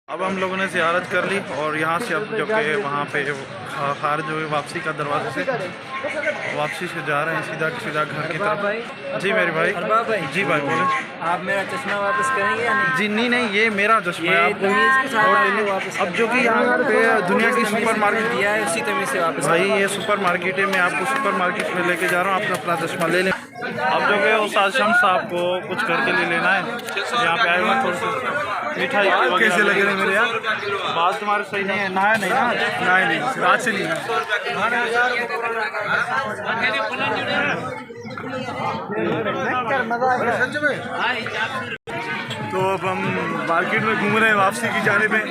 अब हम लोगों ने ज़ियारत कर ली और यहाँ से अब जो कि वहाँ पे खारिज जो है वापसी का दरवाजे से वापसी से जा रहे हैं सीधा सीधा घर की तरफ। जी मेरे भाई। जी भाई बोले। आप मेरा चश्मा वापस करेंगे या नहीं? जी नहीं ये मेरा चश्मा है, आपको अब जो कि यहाँ पे दुनिया की सुपर मार्केट दिया है उसी तमीज़ से वापस भाई ये सुपर मार्केट है, मैं आपको सुपर मार्केट में लेके जा रहा हूँ, आप अपना चश्मा ले लें। अब जो कि उस्ताद शम्स साहब को कुछ करके ले लेना है, यहाँ पे आए हुआ थोड़ा सा मिठाई कैसे लगे रहे मेरे यार, बात तुम्हारे सही नहीं है, नहाया नहीं ना? नहीं आज से नहीं है। तो अब हम मार्केट में घूम रहे हैं वापसी की जानिब में।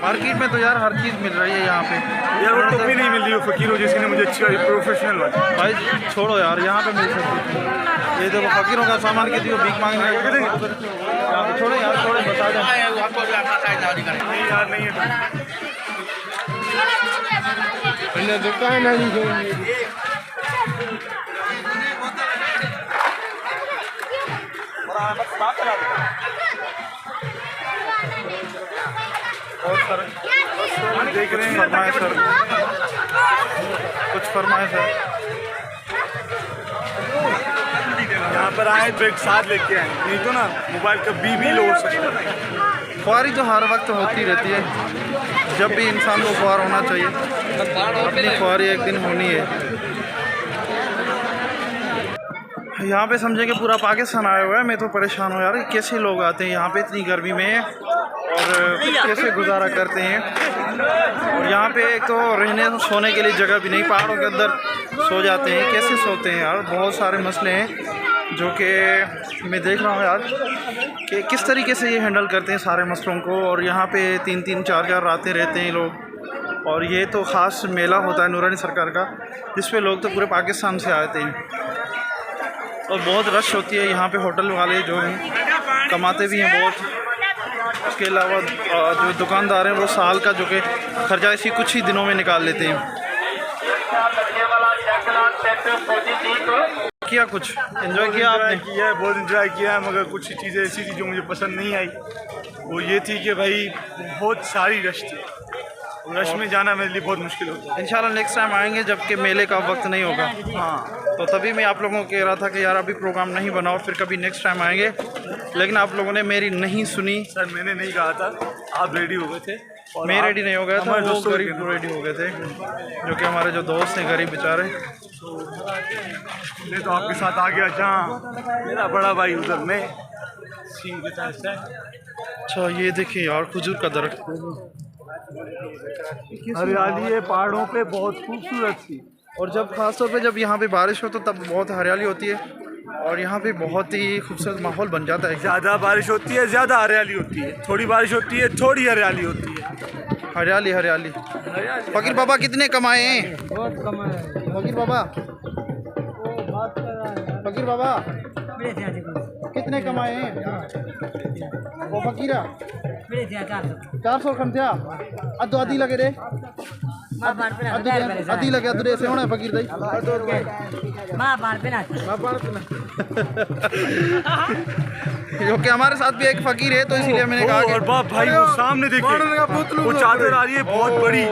मार्केट में तो यार हर चीज़ मिल रही है यहाँ पे यार, वो टोपी नहीं मिल रही है फकीरों जिसने मुझे अच्छी प्रोफेशनल लगा। भाई छोड़ो यार, यहाँ पे मिल सकती है। ये देखो फकीरों का सामान किसी को भीख मांगने छोड़ो यार, थोड़े बता दें। नहीं यार नहीं है दुकान और सर देख रहे हैं फरमाए सर, कुछ फरमाए सर। यहाँ पर आए तो एक साथ लेके आए, नहीं तो ना मोबाइल कभी भी लो हो सकता है। ख्वारी तो हर वक्त होती रहती है, जब भी इंसान को ख्वार होना चाहिए, अपनी ख्वारी एक दिन होनी है। यहाँ पे समझे कि पूरा पाकिस्तान आया हुआ है, मैं तो परेशान हूँ यार, कैसे लोग आते हैं यहाँ पे इतनी गर्मी में और कैसे गुजारा करते हैं। और यहाँ पे एक तो रहने सोने के लिए जगह भी नहीं, पहाड़ों के अंदर सो जाते हैं, कैसे सोते हैं यार। बहुत सारे मसले हैं जो कि मैं देख रहा हूँ यार कि किस तरीके से ये हैंडल करते हैं सारे मसलों को। और यहाँ पे 3-3 4-4 रातें रहते हैं लोग। और ये तो ख़ास मेला होता है नूरानी सरकार का, जिस पे लोग तो पूरे पाकिस्तान से आते हैं और बहुत रश होती है यहाँ पे। होटल वाले जो हैं कमाते भी हैं बहुत, उसके अलावा जो दुकानदार हैं वो साल का जो कि खर्चा इसी कुछ ही दिनों में निकाल लेते हैं। किया कुछ एंजॉय किया आपने? किया है, बहुत एंजॉय किया है, मगर कुछ चीज़ें ऐसी थी जो मुझे पसंद नहीं आई। वो ये थी कि भाई बहुत सारी रश थी, रश में जाना मेरे लिए बहुत मुश्किल होता है। इंशाल्लाह नेक्स्ट टाइम आएंगे जबकि मेले का वक्त नहीं होगा। हाँ, तो तभी मैं आप लोगों को कह रहा था कि यार अभी प्रोग्राम नहीं बनाओ, फिर कभी नेक्स्ट टाइम आएंगे, लेकिन आप लोगों ने मेरी नहीं सुनी। सर मैंने नहीं कहा था, आप रेडी हो गए थे और मैं रेडी नहीं हो गया था, वो दोस्तों गरीब रेडी हो गए थे, जो कि हमारे जो दोस्त हैं गरीब बेचारे। मैं तो आपके साथ आ गया जहाँ मेरा बड़ा भाई उधर में सीन के साथ है। अच्छा ये देखिए यार खजूर का दरख्त, हरियाली है पहाड़ों पे, बहुत खूबसूरत थी। और जब खासतौर पे जब यहाँ पे बारिश हो तो तब बहुत हरियाली होती है और यहाँ पे बहुत ही खूबसूरत माहौल बन जाता है। ज़्यादा बारिश होती है ज़्यादा हरियाली होती है, थोड़ी बारिश होती है थोड़ी हरियाली होती है। हरियाली हरियाली। फकीर बाबा कितने कमाए हैं? बहुत कमाया। फकीर बाबा, फकीर बाबा कितने कमाए हैं? वो फकीरा 400 खन थे अदो आदि लगे रे आदि लगे अदो ऐसे होना है फकीर दई क्योंकि हमारे साथ भी एक फकीर है तो इसीलिए मैंने कहा कि और बाप भाई वो सामने देखिए वो चादर आ रही है बहुत बड़ी।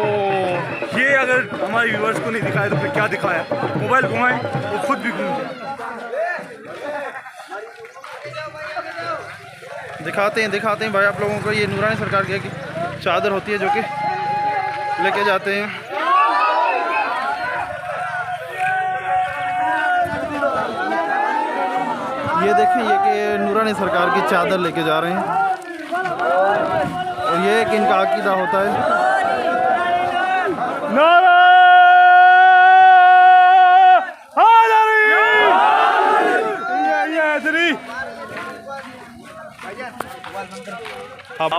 ये अगर हमारे व्यूअर्स को नहीं दिखाया तो फिर क्या दिखाया? मोबाइल घुमाएं वो खुद भी घूम जाए। दिखाते हैं भाई आप लोगों को। ये नूरानी सरकार की चादर होती है जो कि लेके जाते हैं। ये देखें ये कि नूरानी सरकार की चादर लेके जा रहे हैं और ये एक इनका अकीदा होता है। हाँ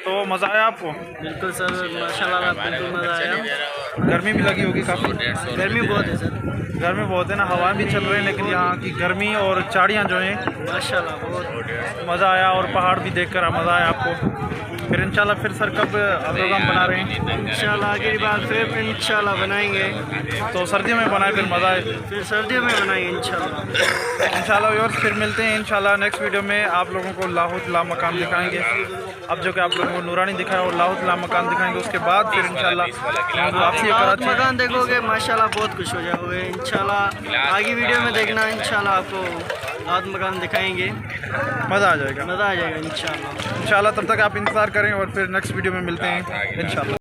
तो मज़ा आया आपको? बिल्कुल सर, माशाल्लाह बिल्कुल मज़ा आया। गर्मी भी लगी होगी काफ़ी। गर्मी बहुत है सर, गर्मी बहुत है ना, हवाएं भी चल रही हैं, लेकिन यहाँ की गर्मी और झाड़ियाँ जो हैं माशाल्लाह बहुत। मज़ा आया। और पहाड़ भी देखकर मज़ा आया आपको। फिर इंशाल्लाह फिर सर कब प्रोग्राम बना रहे हैं? इंशाल्लाह अगली बार फिर इंशाल्लाह बनाएंगे, तो सर्दियों में बनाए फिर मज़ा आए। फिर सर्दियों में बनाएंगे इंशाल्लाह। व्यूअर्स फिर मिलते हैं इंशाल्लाह नेक्स्ट वीडियो में। आप लोगों को लाहुतला मकान दिखाएंगे। अब जो कि आप लोगों को नूरानी दिखाया और लाहुतला मकान दिखाएंगे, उसके बाद फिर इंशाल्लाह वापसी कराची मकान देखोगे माशाल्लाह बहुत खुश हो जाओगे इंशाल्लाह। आगे वीडियो में देखना इंशाल्लाह, आपको रात मकान दिखाएंगे, मज़ा आ जाएगा। मज़ा आ जाएगा इंशाल्लाह। इंशाल्लाह तब तक आप इंतज़ार करें और फिर नेक्स्ट वीडियो में मिलते हैं इंशाल्लाह।